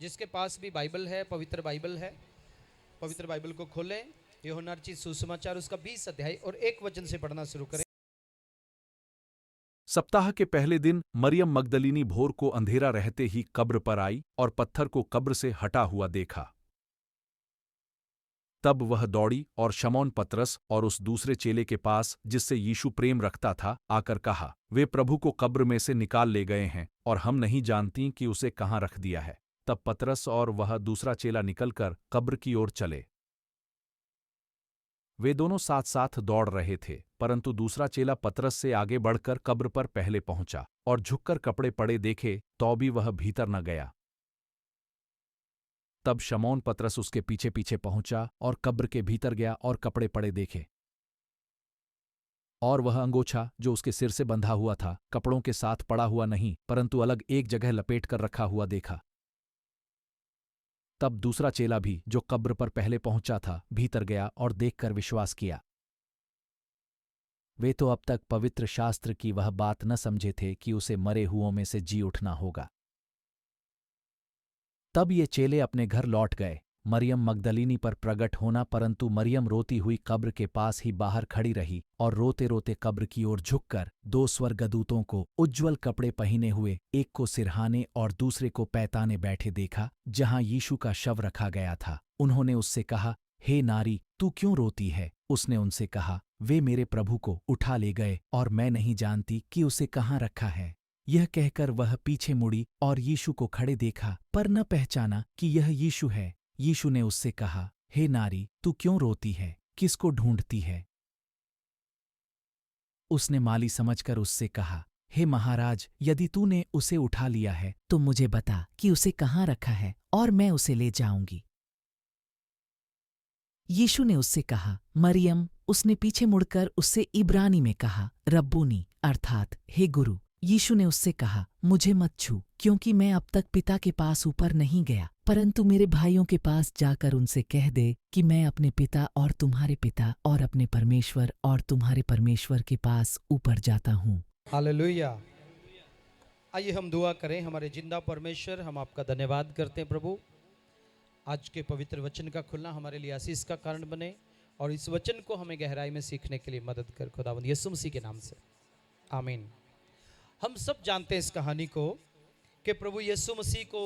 जिसके पास भी बाइबल है, पवित्र बाइबल है, पवित्र बाइबल को खोलें। यूहन्ना रचित सुसमाचार उसका 20 अध्याय और 1 वचन से पढ़ना शुरू करें। सप्ताह के पहले दिन मरियम मगदलीनी भोर को अंधेरा रहते ही कब्र पर आई और पत्थर को कब्र से हटा हुआ देखा। तब वह दौड़ी और शमौन पतरस और उस दूसरे चेले के पास जिससे यीशु प्रेम रखता था आकर कहा, वे प्रभु को कब्र में से निकाल ले गए हैं और हम नहीं जानती कि उसे कहाँ रख दिया है। तब पतरस और वह दूसरा चेला निकलकर कब्र की ओर चले। वे दोनों साथ साथ दौड़ रहे थे, परंतु दूसरा चेला पतरस से आगे बढ़कर कब्र पर पहले पहुंचा और झुककर कपड़े पड़े देखे तो भी वह भीतर न गया। तब शमौन पतरस उसके पीछे पीछे पहुंचा और कब्र के भीतर गया और कपड़े पड़े देखे, और वह अंगोछा जो उसके सिर से बंधा हुआ था कपड़ों के साथ पड़ा हुआ नहीं, परंतु अलग एक जगह लपेट कर रखा हुआ देखा। तब दूसरा चेला भी जो कब्र पर पहले पहुंचा था भीतर गया और देखकर विश्वास किया। वे तो अब तक पवित्र शास्त्र की वह बात न समझे थे कि उसे मरे हुओं में से जी उठना होगा। तब ये चेले अपने घर लौट गए। मरियम मगदलीनी पर प्रगट होना, परंतु मरियम रोती हुई कब्र के पास ही बाहर खड़ी रही और रोते रोते कब्र की ओर झुककर दो स्वर्गदूतों को उज्ज्वल कपड़े पहने हुए, एक को सिरहाने और दूसरे को पैताने बैठे देखा, जहां यीशु का शव रखा गया था। उन्होंने उससे कहा, हे नारी, तू क्यों रोती है? उसने उनसे कहा, वे मेरे प्रभु को उठा ले गए और मैं नहीं जानती कि उसे कहाँ रखा है। यह कहकर वह पीछे मुड़ी और यीशु को खड़े देखा, पर न पहचाना कि यह यीशु है। यीशु ने उससे कहा, हे नारी, तू क्यों रोती है? किसको ढूंढती है? उसने माली समझकर उससे कहा, हे महाराज, यदि तूने उसे उठा लिया है तो मुझे बता कि उसे कहाँ रखा है और मैं उसे ले जाऊंगी। यीशु ने उससे कहा, मरियम। उसने पीछे मुड़कर उससे इब्रानी में कहा, रब्बूनी, अर्थात हे गुरु। यीशु ने उससे कहा, मुझे मत छू, क्योंकि मैं अब तक पिता के पास ऊपर नहीं गया, परंतु मेरे भाइयों के पास जाकर उनसे कह दे कि मैं अपने पिता और तुम्हारे पिता और अपने परमेश्वर और तुम्हारे परमेश्वर के पास ऊपर जाता हूँ। हालेलुया। आइए हम दुआ करें। हमारे जिंदा परमेश्वर, हम आपका धन्यवाद करते हैं प्रभु। आज के पवित्र वचन का खुलना हमारे लिए आशीष का कारण बने और इस वचन को हमें गहराई में सीखने के लिए मदद कर, खुदावंद यीशु मसीह के नाम से, आमीन। हम सब जानते हैं इस कहानी को कि प्रभु यीशु मसीह को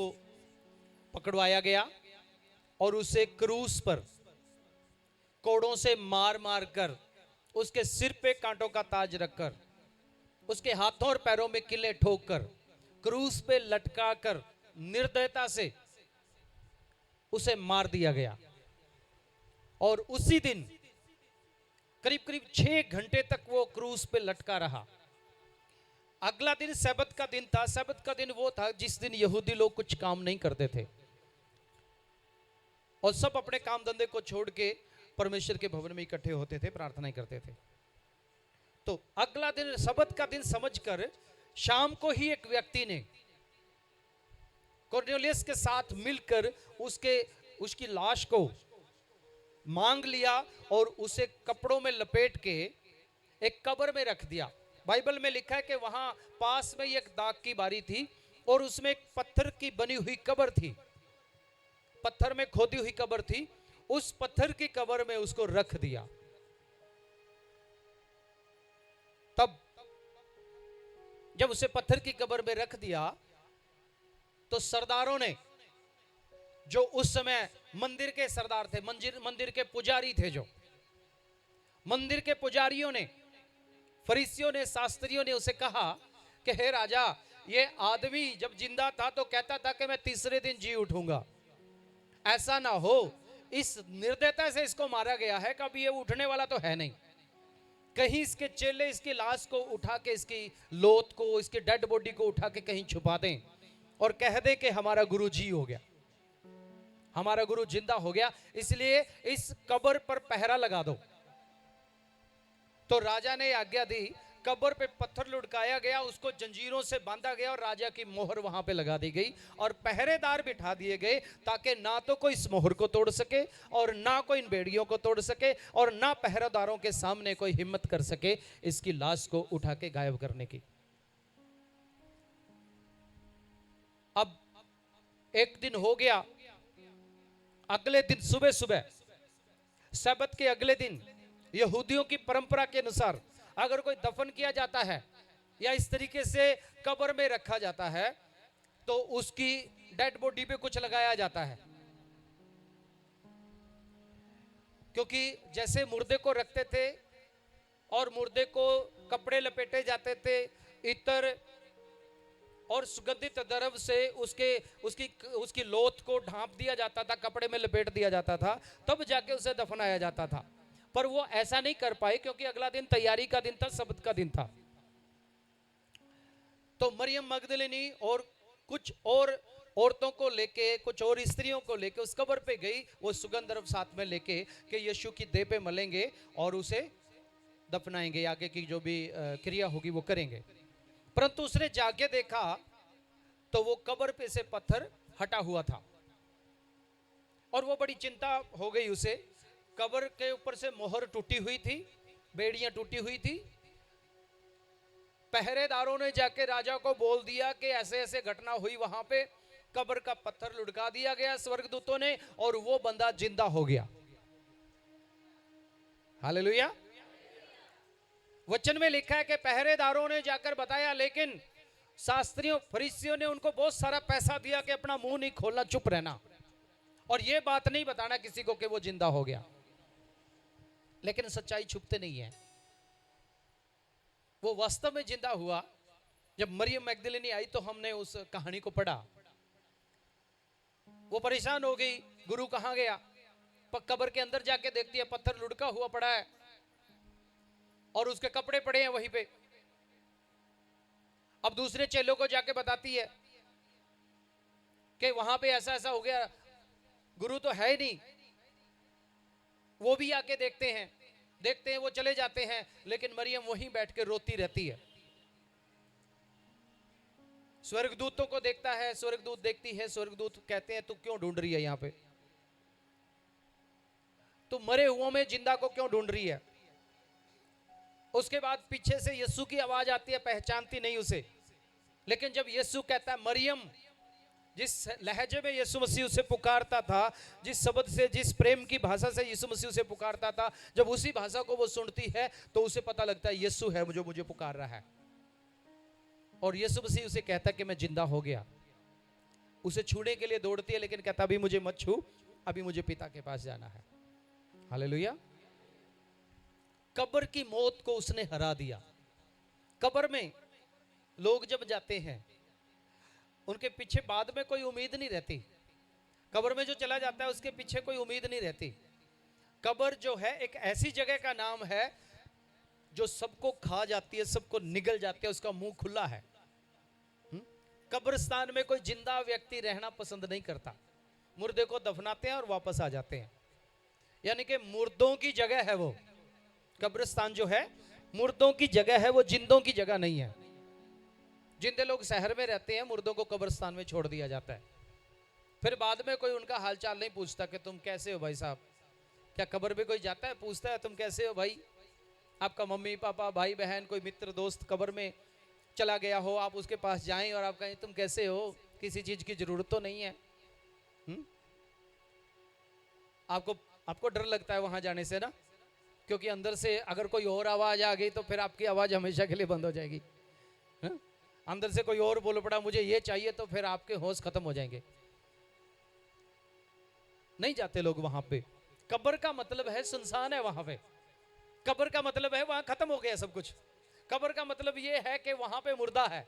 पकड़वाया गया और उसे क्रूस पर कोड़ों से मार मार कर, उसके सिर पे कांटों का ताज रखकर, उसके हाथों और पैरों में किले ठोक कर, क्रूस पे लटका कर निर्दयता से उसे मार दिया गया। और उसी दिन करीब करीब 6 घंटे तक वो क्रूस पे लटका रहा। अगला दिन सब्त का दिन था। सब्त का दिन वो था जिस दिन यहूदी लोग कुछ काम नहीं करते थे और सब अपने काम धंधे को छोड़ के परमेश्वर के भवन में इकट्ठे होते थे, प्रार्थनाएं करते थे। तो अगला दिन सब्त का दिन समझकर शाम को ही एक व्यक्ति ने कॉर्नेलियस के साथ मिलकर उसकी लाश को मांग लिया और उसे कपड़ों में लपेट के एक कब्र में रख दिया। बाइबल में लिखा है कि वहां पास में एक दाग की बारी थी और उसमें एक पत्थर की बनी हुई कब्र थी, पत्थर में खोदी हुई कब्र थी। उस पत्थर की कब्र में उसको रख दिया। तब जब उसे पत्थर की कब्र में रख दिया तो सरदारों ने, जो उस समय मंदिर के सरदार थे, मंदिर के पुजारी थे, जो मंदिर के पुजारियों ने, फरीसियों ने, शास्त्रियों ने उसे कहा कि हे राजा, ये आदमी जब जिंदा था तो कहता था कि मैं तीसरे दिन जी उठूंगा। ऐसा ना हो, इस निर्दयता से इसको मारा गया है, कभी ये उठने वाला तो है नहीं। कहीं इसके चेले इसकी लाश को उठा के, इसकी लोथ को, इसकी डेड बॉडी को उठा के कहीं छुपा दें और कह दे कि हमारा गुरु जी हो गया, हमारा गुरु जिंदा हो गया, इसलिए इस कब्र पर पहरा लगा दो। तो राजा ने आज्ञा दी, कब्र पे पत्थर लुढ़काया गया, उसको जंजीरों से बांधा गया और राजा की मोहर वहां पे लगा दी गई और पहरेदार बिठा दिए गए ताकि ना तो कोई इस मोहर को तोड़ सके और ना कोई इन बेड़ियों को तोड़ सके और ना पहरेदारों के सामने कोई हिम्मत कर सके इसकी लाश को उठा के गायब करने की। अब एक दिन हो गया, अगले दिन सुबह सुबह, सब्त के अगले दिन, यहूदियों की परंपरा के अनुसार अगर कोई दफन किया जाता है या इस तरीके से कब्र में रखा जाता है तो उसकी डेड बॉडी पे कुछ लगाया जाता है। क्योंकि जैसे मुर्दे को रखते थे और मुर्दे को कपड़े लपेटे जाते थे, इत्र और सुगंधित द्रव्य से उसकी लोथ को ढांप दिया जाता था, कपड़े में लपेट दिया जाता था, तब जाके उसे दफनाया जाता था। पर वो ऐसा नहीं कर पाए क्योंकि अगला दिन तैयारी का दिन था, सब्त का दिन था। तो मरियम मगदलिनी और कुछ और औरतों को लेके, कुछ और स्त्रियों को लेके उस कब्र पे गई, वो सुगंध द्रव्य साथ में लेके कि यीशु की देह पे मलेंगे और उसे दफनाएंगे, आगे की जो भी क्रिया होगी वो करेंगे। परंतु उसने जाके देखा तो वो कब्र पे से पत्थर हटा हुआ था और वो बड़ी चिंता हो गई उसे। कब्र के ऊपर से मोहर टूटी हुई थी, बेड़ियां टूटी हुई थी। पहरेदारों ने जाके राजा को बोल दिया कि ऐसे ऐसे घटना हुई वहां पे, कब्र का पत्थर लुढ़का दिया गया स्वर्गदूतों ने और वो बंदा जिंदा हो गया। हालेलुया। वचन में लिखा है कि पहरेदारों ने जाकर बताया, लेकिन शास्त्रियों फरीसियों ने उनको बहुत सारा पैसा दिया कि अपना मुंह नहीं खोलना, चुप रहना और ये बात नहीं बताना किसी को कि वो जिंदा हो गया। लेकिन सच्चाई छुपते नहीं है, वो वास्तव में जिंदा हुआ। जब मरियम मैगदलिनी आई तो हमने उस कहानी को पढ़ा, वो परेशान हो गई, गुरु कहां गया? कब्र के अंदर जाके देखती है पत्थर लुढ़का हुआ पड़ा है और उसके कपड़े पड़े हैं वहीं पे। अब दूसरे चेलों को जाके बताती है कि वहां पे ऐसा ऐसा हो गया, गुरु तो है ही नहीं। वो भी आके देखते हैं, वो चले जाते हैं, लेकिन मरियम वहीं बैठ के रोती रहती है। स्वर्गदूतों को देखता है, स्वर्गदूत देखती है, स्वर्गदूत कहते हैं तू क्यों ढूंढ रही है यहाँ पे, तू मरे हुओं में जिंदा को क्यों ढूंढ रही है? उसके बाद पीछे से यीशु की आवाज आती है, पहचानती नहीं उसे। लेकिन जब यीशु कहता है मरियम, जिस लहजे में यीशु मसीह उसे पुकारता था, जिस शब्द से, जिस प्रेम की भाषा से यीशु मसीह उसे पुकारता था, जब उसी भाषा को वो सुनती है तो उसे पता लगता है यीशु है जो मुझे पुकार रहा है। और यीशु मसीह उसे कहता है कि मैं जिंदा हो गया। उसे छूने के लिए दौड़ती है, लेकिन कहता अभी मुझे मत छू, अभी मुझे पिता के पास जाना है। हालेलुया। कब्र की मौत को उसने हरा दिया। कब्र में लोग जब जाते हैं उनके पीछे बाद में कोई उम्मीद नहीं रहती। कब्र में जो चला जाता है उसके पीछे कोई उम्मीद नहीं रहती। कब्र जो है एक ऐसी जगह का नाम है जो सबको खा जाती है, सबको निगल जाती है, उसका मुंह खुला है। कब्रिस्तान में कोई जिंदा व्यक्ति रहना पसंद नहीं करता, मुर्दे को दफनाते हैं और वापस आ जाते हैं। यानी कि मुर्दों की जगह है वो कब्रिस्तान, जो है मुर्दों की जगह है, वो जिंदों की जगह नहीं है। जिंदे लोग शहर में रहते हैं, मुर्दों को कब्रिस्तान में छोड़ दिया जाता है। फिर बाद में कोई उनका हालचाल नहीं पूछता कि तुम कैसे हो भाई साहब। क्या कब्र में कोई जाता है पूछता है तुम कैसे हो भाई? आपका मम्मी पापा भाई बहन कोई मित्र दोस्त कब्र में चला गया हो, आप उसके पास जाएं और आप कहें तुम कैसे हो, किसी चीज की जरूरत तो नहीं है। आपको डर लगता है वहां जाने से ना, क्योंकि अंदर से अगर कोई और आवाज आ गई तो फिर आपकी आवाज हमेशा के लिए बंद हो जाएगी। अंदर से कोई और बोल पड़ा मुझे ये चाहिए तो फिर आपके होश खत्म हो जाएंगे। नहीं जाते लोग वहां पे। कब्र का मतलब है सुनसान है वहां पे। कब्र का मतलब है वहां खत्म हो गया सब कुछ। कब्र का मतलब ये है कि वहां पे मुर्दा है।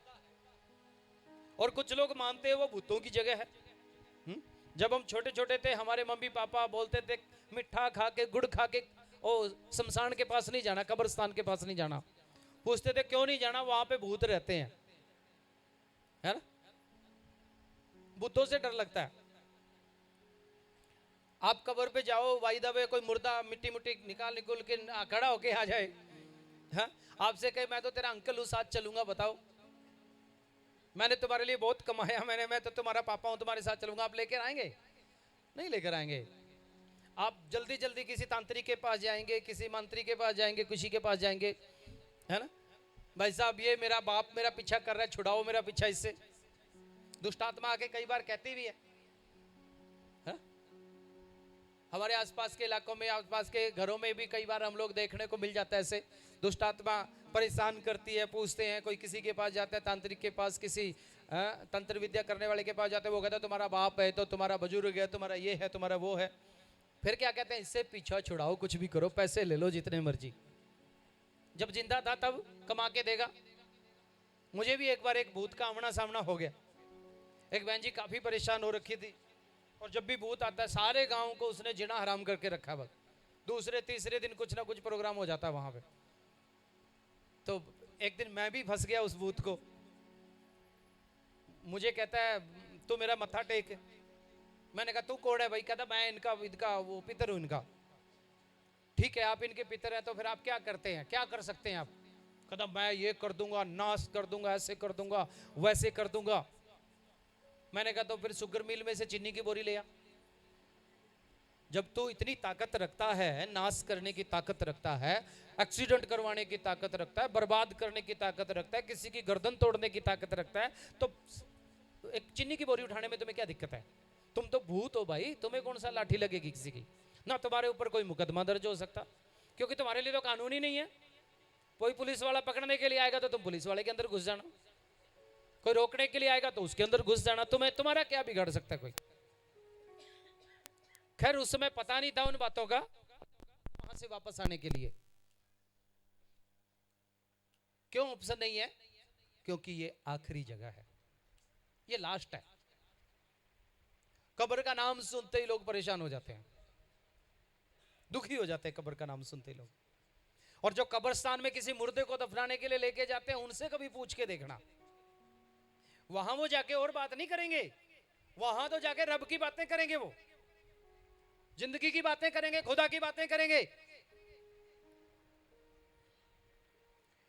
और कुछ लोग मानते हैं वो भूतों की जगह है। जब हम छोटे छोटे थे हमारे मम्मी पापा बोलते थे मिठा खा के गुड़ खा के ओ शमशान के पास नहीं जाना, कब्रिस्तान के पास नहीं जाना। पूछते थे क्यों नहीं जाना? वहां पे भूत रहते हैं, है ना। भूतों से डर लगता है। आप कब्र पे जाओ, वाइदा वे कोई मुर्दा मिट्टी मुट्टी निकाल के खड़ा होके आ जाए, हाँ? आपसे कहे मैं तो तेरा अंकल हूं, साथ चलूंगा, बताओ मैंने तुम्हारे लिए बहुत कमाया, मैं तो तुम्हारा पापा हूं, तुम्हारे साथ चलूंगा, आप लेकर आएंगे? नहीं लेकर आएंगे। आप जल्दी जल्दी किसी तांत्रिक के पास जाएंगे, किसी मंत्री के पास जाएंगे, किसी के पास जाएंगे, है ना। भाई साहब ये मेरा बाप मेरा पीछा कर रहा है, छुड़ाओ मेरा पीछा इससे। दुष्ट आत्मा आके कई बार कहती भी है हमारे आसपास के इलाकों में, आसपास के घरों में भी कई बार हम लोग देखने को मिल जाता है ऐसे दुष्ट आत्मा परेशान करती है, पूछते हैं, कोई किसी के पास जाता है, तांत्रिक के पास, किसी तंत्र विद्या करने वाले के पास जाते हैं, वो कहता है तुम्हारा बाप है, तो तुम्हारा बुजुर्ग है, तुम्हारा ये है, तुम्हारा वो है। फिर क्या कहते हैं, इससे पीछा छुड़ाओ, कुछ भी करो, पैसे ले लो जितने मर्जी। जब जिंदा था तब कमा के देगा। मुझे भी एक बार एक भूत का आमना सामना हो गया। एक बहन जी काफी परेशान हो रखी थी, और जब भी भूत आता है सारे गांव को उसने जिना हराम करके रखा। बस दूसरे तीसरे दिन कुछ ना कुछ प्रोग्राम हो जाता है वहां पे। तो एक दिन मैं भी फंस गया उस भूत को। मुझे कहता है तू मेरा मत्था टेक। मैंने कहा तू कौन है भाई? कहता मैं इनका वो पितर हूं इनका। ठीक है, आप इनके पितर हैं, तो फिर आप क्या करते हैं, क्या कर सकते हैं आप? कहता मैं ये कर दूंगा, नाश कर दूंगा, ऐसे कर दूंगा, वैसे कर दूंगा। मैंने कहा तो फिर शुगर मिल में से चीनी की बोरी ले आ। जब तू इतनी ताकत रखता है, नाश करने की ताकत रखता है, एक्सीडेंट करवाने की ताकत रखता है, बर्बाद करने की ताकत रखता है, किसी की गर्दन तोड़ने की ताकत रखता है, तो एक चीनी की बोरी उठाने में तुम्हें क्या दिक्कत है? तुम तो भूत हो भाई, तुम्हें कौन सा लाठी लगेगी किसी की? ना तुम्हारे ऊपर कोई मुकदमा दर्ज हो सकता, क्योंकि तुम्हारे लिए तो कानून ही नहीं है। कोई पुलिस वाला पकड़ने के लिए आएगा तो तुम पुलिस वाले के अंदर घुस जाना, कोई रोकने के लिए आएगा तो उसके अंदर घुस जाना। तुम्हारा क्या बिगाड़ सकता है कोई? खैर उस समय पता नहीं था उन बातों का, वहां से वापस आने के लिए। क्यों ऑप्शन नहीं है? क्योंकि ये आखिरी जगह है, ये लास्ट है। कब्र का नाम सुनते ही लोग परेशान हो जाते हैं, दुखी हो जाते हैं कब्र का नाम सुनते ही लोग। और जो कब्रस्तान में किसी मुर्दे को दफनाने के लिए लेके जाते हैं, उनसे कभी पूछ के देखना, वहां वो जाके और बात नहीं करेंगे, वहां तो जाके रब की बातें करेंगे, वो जिंदगी की बातें करेंगे, खुदा की बातें करेंगे।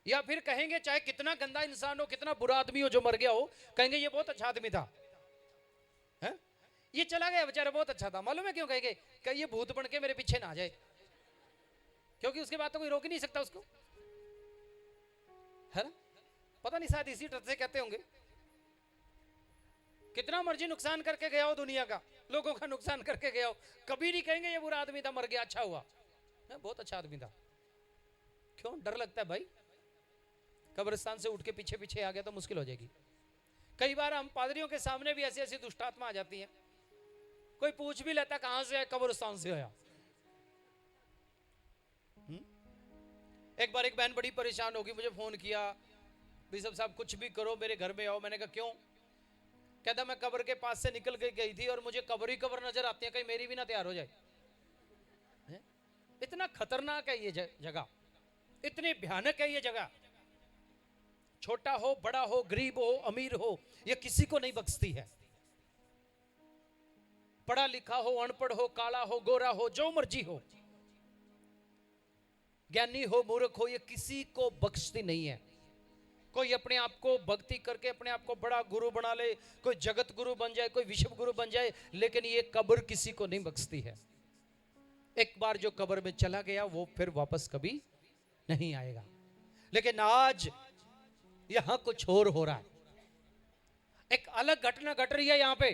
या फिर कहेंगे, चाहे कितना गंदा इंसान हो, कितना बुरा आदमी हो जो मर गया हो, कहेंगे ये बहुत अच्छा आदमी था, है? ये चला गया बेचारा, बहुत अच्छा था। मालूम है क्यों कहेंगे? कि ये भूत बन के मेरे पीछे ना आ जाए, क्योंकि उसके बाद तो कोई रोक ही नहीं सकता उसको, है ना? पता नहीं, शायद इसी तरह से कहते होंगे। कितना मर्जी नुकसान करके गया हो, दुनिया का, लोगों का नुकसान करके गया हो, कभी नहीं कहेंगे ये बुरा आदमी था, मर गया, अच्छा हुआ, बहुत अच्छा आदमी था। क्यों डर लगता है भाई? कब्रिस्तान से उठ के पीछे पीछे आ गया तो मुश्किल हो जाएगी। कई बार हम पादरियों के सामने भी ऐसी ऐसी दुष्टात्मा आ जाती है, कोई पूछ भी लेता कहां से है, कब्रिस्तान से आया। एक बार एक बहन बड़ी परेशान होगी, मुझे फोन किया, बिशप साहब कुछ भी करो मेरे घर में आओ। मैंने कहा क्यों? कहता मैं कब्र के पास से निकल के गई थी और मुझे कब्र ही कब्र नजर आती है, कहीं मेरी भी ना तैयार हो जाए। इतना खतरनाक है ये जगह, इतनी भयानक है ये जगह। छोटा हो, बड़ा हो, गरीब हो, अमीर हो, ये किसी को नहीं बख्शती है। पढ़ा लिखा हो, अनपढ़ हो, काला हो, गोरा हो, जो मर्जी हो, ज्ञानी हो, मूर्ख हो, ये किसी को बख्शती नहीं है। कोई अपने आप को भक्ति करके अपने आप को बड़ा गुरु बना ले, कोई जगत गुरु बन जाए, कोई विश्व गुरु बन जाए, लेकिन ये कब्र किसी को नहीं बख्शती है। एक बार जो कब्र में चला गया वो फिर वापस कभी नहीं आएगा। लेकिन आज यहां कुछ और हो रहा है, एक अलग घटना घट रही है यहां पे।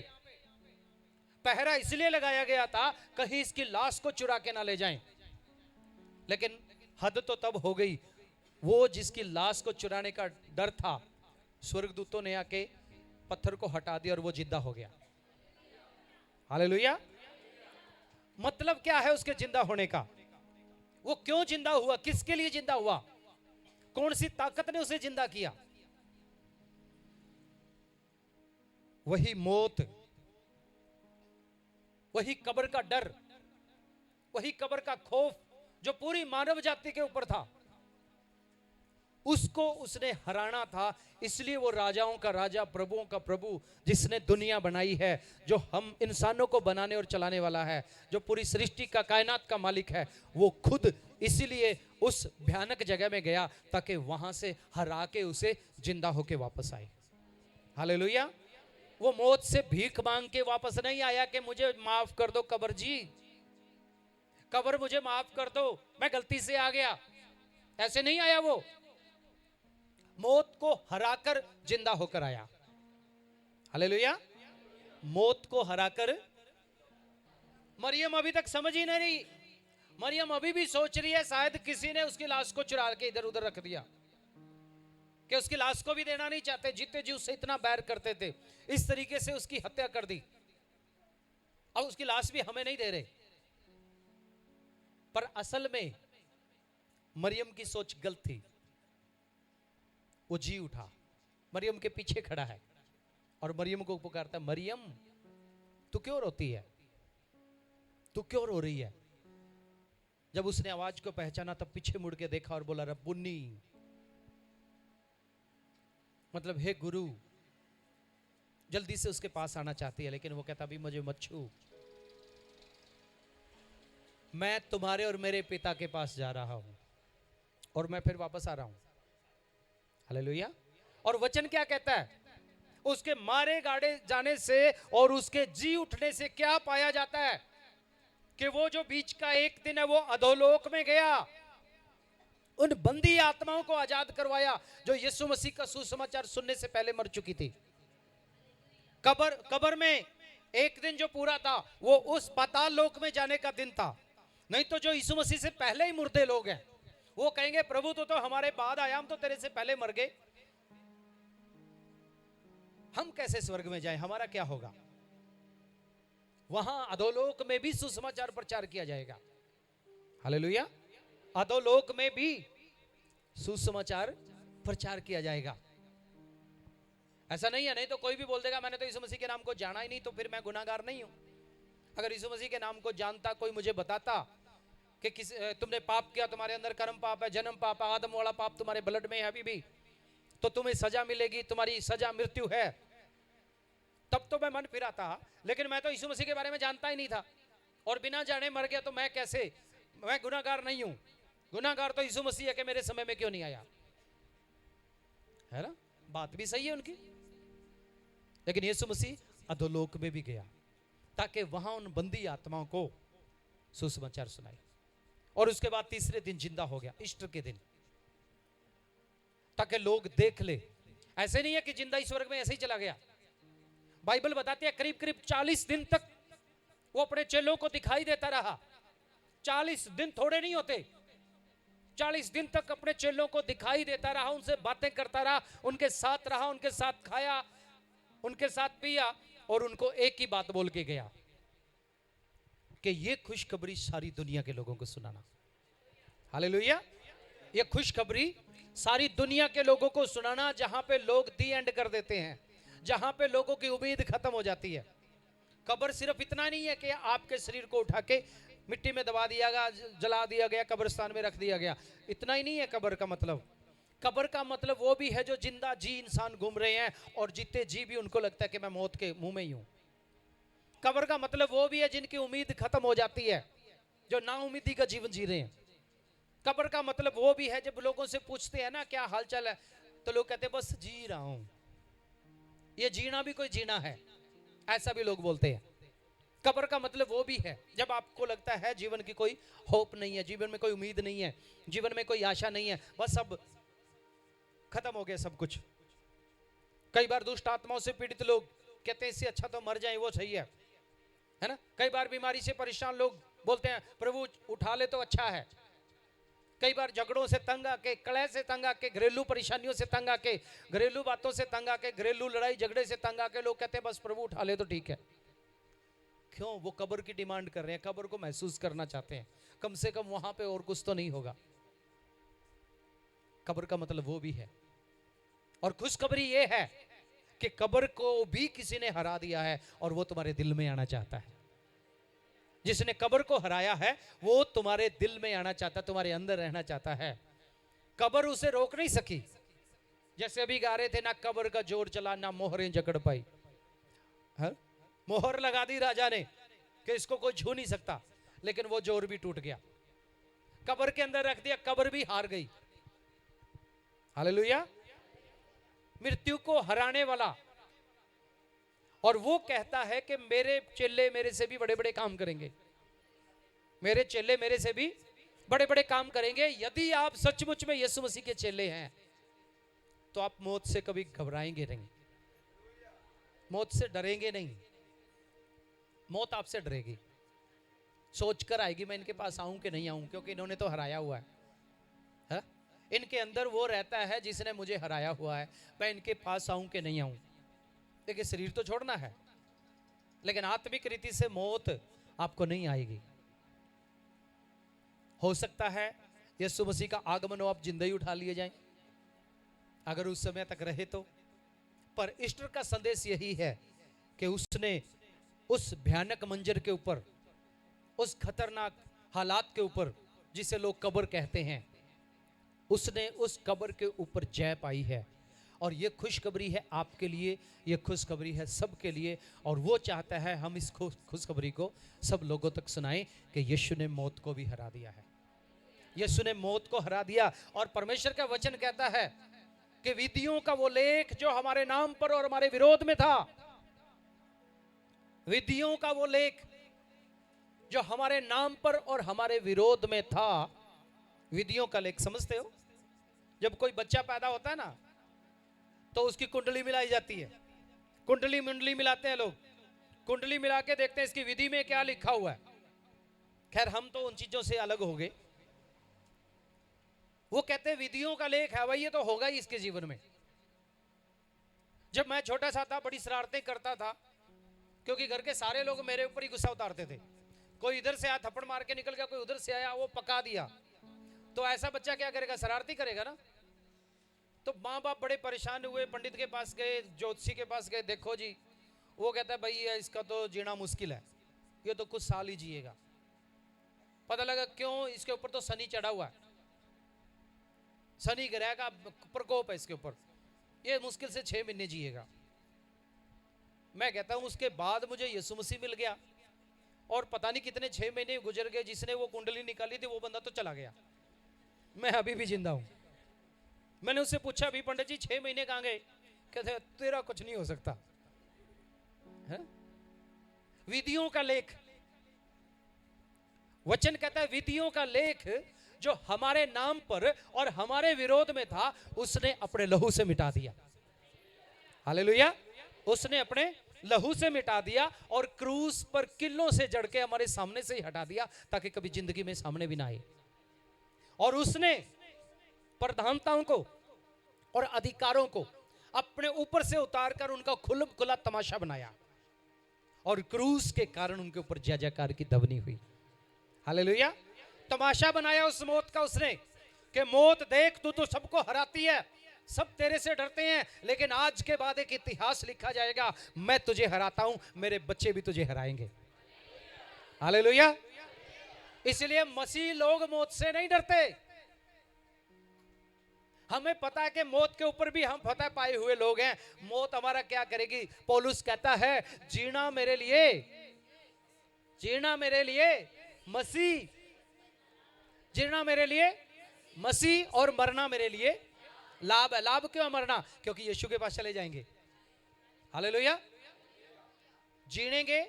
पहरा इसलिए लगाया गया था कहीं इसकी लाश को चुरा के ना ले जाएं, लेकिन हद तो तब हो गई, वो जिसकी लाश को चुराने का डर था, स्वर्गदूतों ने आके पत्थर को हटा दिया और वो जिंदा हो गया। हालेलुया। मतलब क्या है उसके जिंदा होने का? वो क्यों जिंदा हुआ, किसके लिए जिंदा हुआ, कौन सी ताकत ने उसे जिंदा किया? वही मौत, वही कब्र का डर, वही कब्र का खौफ जो पूरी मानव जाति के ऊपर था, उसको उसने हराना था। इसलिए वो राजाओं का राजा, प्रभुओं का प्रभु, जिसने दुनिया बनाई है, जो हम इंसानों को बनाने और चलाने वाला है, जो पूरी सृष्टि का, कायनात का मालिक है, वो खुद इसीलिए उस भयानक जगह में गया ताकि वहां से हरा के उसे जिंदा होके वापस आए। हालेलुया। वो मौत से भीख मांग के वापस नहीं आया कि मुझे माफ कर दो कब्र जी, कब्र मुझे माफ कर दो, मैं गलती से आ गया, ऐसे नहीं आया। वो मौत को हराकर जिंदा होकर आया। हालेलुया। मौत को हराकर मरियम अभी तक समझ ही नहीं रही। मरियम अभी भी सोच रही है शायद किसी ने उसकी लाश को चुरा के इधर उधर रख दिया, कि उसकी लाश को भी देना नहीं चाहते, जीते जी उससे इतना बैर करते थे, इस तरीके से उसकी हत्या कर दी, और उसकी लाश भी हमें नहीं दे रहे। पर असल में मरियम की सोच गलत थी। वो जी उठा, मरियम के पीछे खड़ा है और मरियम को पुकारता है, मरियम तू क्यों रोती है, तू क्यों रो रही है। जब उसने आवाज को पहचाना तब पीछे मुड़ के देखा और बोला रब्बुन्नी, मतलब हे गुरु। जल्दी से उसके पास आना चाहती है, लेकिन वो कहता अभी मुझे मत छू, मैं तुम्हारे और मेरे पिता के पास जा रहा हूं और मैं फिर वापस आ रहा हूं। हालेलुया। और वचन क्या कहता है, उसके मारे गाड़े जाने से और उसके जी उठने से क्या पाया जाता है कि वो जो बीच का एक दिन है वो अधोलोक में गया, उन बंदी आत्माओं को आजाद करवाया जो यीशु मसीह का सुसमाचार सुनने से पहले मर चुकी थी। कब्र में एक दिन जो पूरा था वो उस पाताल लोक में जाने का दिन था। नहीं तो जो यीशु मसीह से पहले ही मुर्दे लोग हैं वो कहेंगे प्रभु तो हमारे बाद आया, हम तो तेरे से पहले मर गए, हम कैसे स्वर्ग में जाएं, हमारा क्या होगा। वहां अधोलोक में भी सुसमाचार प्रचार किया जाएगा। हालेलुया। अधोलोक में भी सुसमाचार प्रचार किया जाएगा। ऐसा नहीं है, नहीं तो कोई भी बोल देगा मैंने तो यीशु मसीह के नाम को जाना ही नहीं, तो फिर मैं गुनाहगार नहीं हूं। अगर यीशु मसीह के नाम को जानता, कोई मुझे बताता कि तुमने पाप किया, तुम्हारे अंदर कर्म पाप है, जन्म पाप है, आदम वाला पाप तुम्हारे ब्लड में है अभी भी, तो तुम्हें सजा मिलेगी, तुम्हारी सजा मृत्यु है, तब तो मैं मन फिराता। लेकिन मैं तो यीशु मसीह के बारे में जानता ही नहीं था और बिना जाने मर गया, तो मैं कैसे, मैं गुनाहगार नहीं हूं। गुनाहगार तो यीशु मसीह है कि मेरे समय में क्यों नहीं आया, है ना। बात भी सही है उनकी। लेकिन यीशु मसीह अधोलोक में भी गया ताकि वहां उन बंदी आत्माओं को सुसमाचार सुनाए। और उसके बाद तीसरे दिन जिंदा हो गया, ईस्टर के दिन, ताकि लोग देख ले। ऐसे नहीं है कि जिंदा स्वर्ग में ऐसे ही चला गया। बाइबल बताती है करीब करीब 40 दिन तक वो अपने चेलों को दिखाई देता रहा। 40 दिन थोड़े नहीं होते, 40 दिन तक अपने चेलों को दिखाई देता रहा, उनसे बातें करता रहा, उनके साथ रहा, उनके साथ खाया, उनके साथ पिया, और उनको एक ही बात बोल के गया कि ये खुशखबरी सारी दुनिया के लोगों को सुनाना। हालेलुया। ये खुशखबरी सारी दुनिया के लोगों को सुनाना, जहां पे लोग दी एंड कर देते हैं, जहां पे लोगों की उम्मीद खत्म हो जाती है। कब्र सिर्फ इतना नहीं है कि आपके शरीर को उठा के मिट्टी में दबा दिया गया, जला दिया गया, कब्रिस्तान में रख दिया गया, इतना ही नहीं है कब्र का मतलब। कब्र का मतलब वो भी है जो जिंदा जी इंसान घूम रहे हैं और जीते जी भी उनको लगता है कि मैं मौत के मुंह में ही हूं। कब्र का मतलब वो भी है जिनकी उम्मीद खत्म हो जाती है, जो नाउम्मीदी का जीवन जी रहे हैं। कब्र का मतलब वो भी है जब लोगों से पूछते हैं ना क्या हालचाल है, तो लोग कहते हैं बस जी रहा हूं। ये जीना भी कोई जीना है, ऐसा भी लोग बोलते हैं। कब्र का मतलब वो भी है जब आपको लगता है जीवन की कोई होप नहीं है, जीवन में कोई उम्मीद नहीं है, जीवन में कोई आशा नहीं है, बस सब खत्म हो गया सब कुछ। कई बार दुष्ट आत्माओं से पीड़ित लोग कहते हैं इससे अच्छा तो मर जाए, वो सही है ना। कई बार बीमारी से परेशान लोग बोलते हैं प्रभु उठा ले तो अच्छा है। कई बार झगड़ों से तंग आके, कलह से तंग आके, घरेलू परेशानियों से तंग आके, घरेलू बातों से तंग आके, घरेलू लड़ाई झगड़े से तंग आके लोग कहते हैं बस प्रभु उठा ले तो ठीक है। क्यों? वो कब्र की डिमांड कर रहे हैं, कब्र को महसूस करना चाहते हैं, कम से कम वहां पे और कुछ तो नहीं होगा। कब्र का मतलब वो भी है। और खुशखबरी ये है कि कब्र को भी किसी ने हरा दिया है और वो तुम्हारे दिल में आना चाहता है। जिसने कब्र को हराया है वो तुम्हारे दिल में आना चाहता है, तुम्हारे अंदर रहना चाहता है। कब्र उसे रोक नहीं सकी। जैसे अभी गा रहे थे ना, कब्र का जोर चला ना मोहरें जकड़ पाई। मोहर लगा दी राजा ने कि इसको कोई छू नहीं सकता, लेकिन वो जोर भी टूट गया। कब्र के अंदर रख दिया, कब्र भी हार गई। हालेलुया। मृत्यु को हराने वाला, और वो कहता है कि मेरे चेले मेरे से भी बड़े बड़े काम करेंगे, मेरे चेले मेरे से भी बड़े बड़े काम करेंगे। यदि आप सचमुच में यीशु मसीह के चेले हैं तो आप मौत से कभी घबराएंगे नहीं, मौत से डरेंगे नहीं, मौत आपसे डरेगी। सोचकर आएगी मैं इनके पास आऊं कि नहीं आऊं, क्योंकि इन्होंने तो हराया हुआ है? इनके अंदर वो रहता है जिसने मुझे हराया हुआ है, मैं इनके पास आऊं कि नहीं आऊं। देखिए शरीर तो छोड़ना है, लेकिन आत्मिक रीति से मौत आपको नहीं आएगी। हो सकता है यीशु मसीह का आगमन हो, आप जिंदा ही उठा लिए जाएं, अगर उस समय तक रहे तो। पर ईस्टर का संदेश यही है कि उसने उस भयानक मंजर के ऊपर, उस खतरनाक हालात के ऊपर जिसे लोग कब्र कहते हैं, उसने उस कब्र के ऊपर जय पाई है। और ये खुशखबरी है आपके लिए, ये खुशखबरी है सबके लिए। और वो चाहता है हम इस खुशखबरी को सब लोगों तक सुनाएं कि यीशु ने मौत को भी हरा दिया है, यीशु ने मौत को हरा दिया। और परमेश्वर का वचन कहता है कि विधियों का वो लेख जो हमारे नाम पर और हमारे विरोध में था, विधियों का वो लेख जो हमारे नाम पर और हमारे विरोध में था। विधियों का लेख समझते हो? जब कोई बच्चा पैदा होता है ना, तो उसकी कुंडली मिलाई जाती है, कुंडली मुंडली मिलाते हैं लोग, कुंडली मिला के देखते हैं इसकी विधि में क्या लिखा हुआ है। खैर हम तो उन चीजों से अलग हो गए। वो कहते हैं विधियों का लेख है भाई, ये तो होगा ही इसके जीवन में। जब मैं छोटा सा था बड़ी शरारतें करता था, क्योंकि घर के सारे लोग मेरे ऊपर ही गुस्सा उतारते थे। कोई इधर से आया थप्पड़ मार के निकल गया, कोई उधर से आया वो पका दिया। तो ऐसा बच्चा क्या करेगा? शरारती करेगा ना। तो माँ बाप बड़े परेशान हुए, पंडित के पास गए, ज्योतिषी के पास गए, देखो जी, वो कहता है भाई इसका तो जीना मुश्किल है, ये तो कुछ साल ही जिएगा। पता लगा क्यों? इसके ऊपर तो शनि चढ़ा हुआ है, शनि ग्रह का प्रकोप है इसके ऊपर, ये मुश्किल से 6 महीने जिएगा। मैं कहता हूं उसके बाद मुझे यीशु मसीह मिल गया, और पता नहीं कितने 6 महीने गुजर गए, जिसने वो कुंडली निकाली थी वो बंदा तो चला गया, मैं अभी भी जिंदा हूं। मैंने उससे पूछा अभी पंडित जी 6 महीने कहां गए? कहते तेरा कुछ नहीं हो सकता है? विधियों का लेख, वचन कहता है विधियों का लेख जो हमारे नाम पर और हमारे विरोध में था, उसने अपने लहू से मिटा दिया। हालेलुया! उसने अपने लहू से मिटा दिया और क्रूस पर किलों से जड़ के हमारे सामने से ही हटा दिया, ताकि कभी जिंदगी में सामने भी ना आए। और उसने प्रधानताओं को और अधिकारों को अपने ऊपर से उतारकर उनका खुला तमाशा बनाया, और क्रूस के कारण उनके ऊपर जय जयकार की ध्वनि हुई। हालेलुया! तमाशा बनाया उस मौत का उसने, कि मौत देख तू तो सबको हराती है, सब तेरे से डरते हैं, लेकिन आज के बाद एक इतिहास लिखा जाएगा, मैं तुझे हराता हूं, मेरे बच्चे भी तुझे हराएंगे। हालेलुया! इसलिए मसीह लोग मौत से नहीं डरते। हमें पता है कि मौत के ऊपर भी हम फतह पाए हुए लोग हैं। मौत हमारा क्या करेगी? पौलुस कहता है जीना मेरे लिए मसीह, जीना मेरे लिए मसीह और मरना मेरे लिए लाभ है। लाभ क्यों मरना? क्योंकि यीशु के पास चले जाएंगे। हालेलुया! जीनेंगे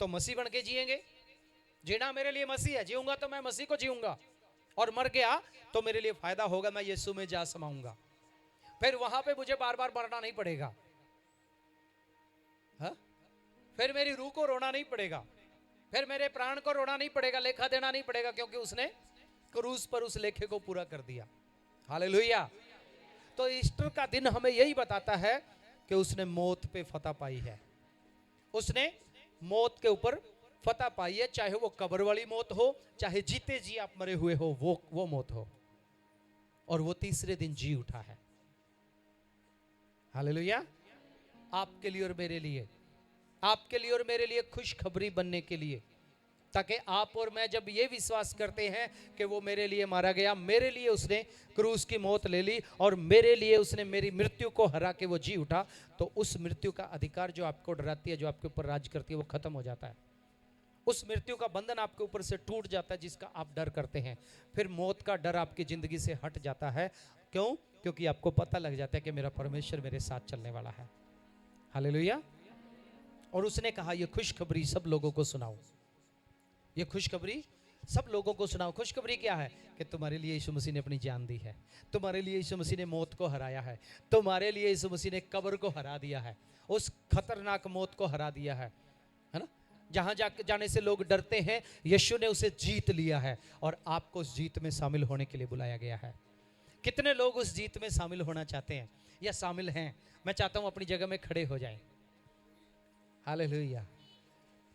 तो मसीह बन के जिएंगे। जीना मेरे लिए मसीह है, जीऊंगा तो मैं मसीह को जीऊंगा, और मर गया तो मेरे लिए फायदा होगा, मैं यीशु में जा समाऊंगा। फिर वहां पे मुझे बार बार मरना नहीं पड़ेगा, हा? फिर मेरी रूह को रोना नहीं पड़ेगा, फिर मेरे प्राण को रोना नहीं पड़ेगा, लेखा देना नहीं पड़ेगा, क्योंकि उसने क्रूस पर उस लेखे को पूरा कर दिया। हालेलुया! तो ईस्टर का दिन हमें यही बताता है कि उसने मौत पे फतह पाई है, उसने मौत के ऊपर फतह पाई है। चाहे वो कब्र वाली मौत हो, चाहे जीते जी आप मरे हुए हो, वो मौत हो, और वो तीसरे दिन जी उठा है। हालेलुया! आपके लिए और मेरे लिए, आपके लिए और मेरे लिए खुशखबरी बनने के लिए, ताकि आप और मैं जब ये विश्वास करते हैं कि वो मेरे लिए मारा गया, मेरे लिए उसने क्रूस की मौत ले ली, और मेरे लिए उसने मेरी मृत्यु को हरा के वो जी उठा, तो उस मृत्यु का अधिकार जो आपको डराती है, जो आपके ऊपर राज करती है, वो खत्म हो जाता है। उस मृत्यु का बंधन आपके ऊपर से टूट जाता है जिसका आप डर करते हैं। फिर मौत का डर आपकी जिंदगी से हट जाता है। क्यों? क्योंकि आपको पता लग जाता है कि मेरा परमेश्वर मेरे साथ चलने वाला है। हालेलुया! और उसने कहा ये खुशखबरी सब लोगों को सुनाओ, ये खुशखबरी सब लोगों को सुनाओ। खुशखबरी क्या है? कि तुम्हारे लिए यीशु मसीह ने अपनी जान दी है, तुम्हारे लिए यीशु मसीह ने मौत को हराया है, तुम्हारे लिए यीशु मसीह ने कब्र को हरा दिया है, उस खतरनाक मौत को हरा दिया है ना? जहां जाने से लोग डरते हैं, यीशु ने उसे जीत लिया है और आपको उस जीत में शामिल होने के लिए बुलाया गया है। कितने लोग उस जीत में शामिल होना चाहते हैं या शामिल हैं? मैं चाहता हूं अपनी जगह में खड़े हो जाएं। हालेलुया,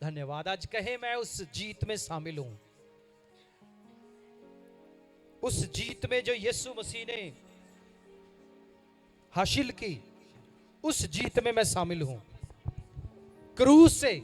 धन्यवाद। आज कहे मैं उस जीत में शामिल हूं, उस जीत में जो यीशु मसीह ने हासिल की, उस जीत में मैं शामिल हूं। क्रूस से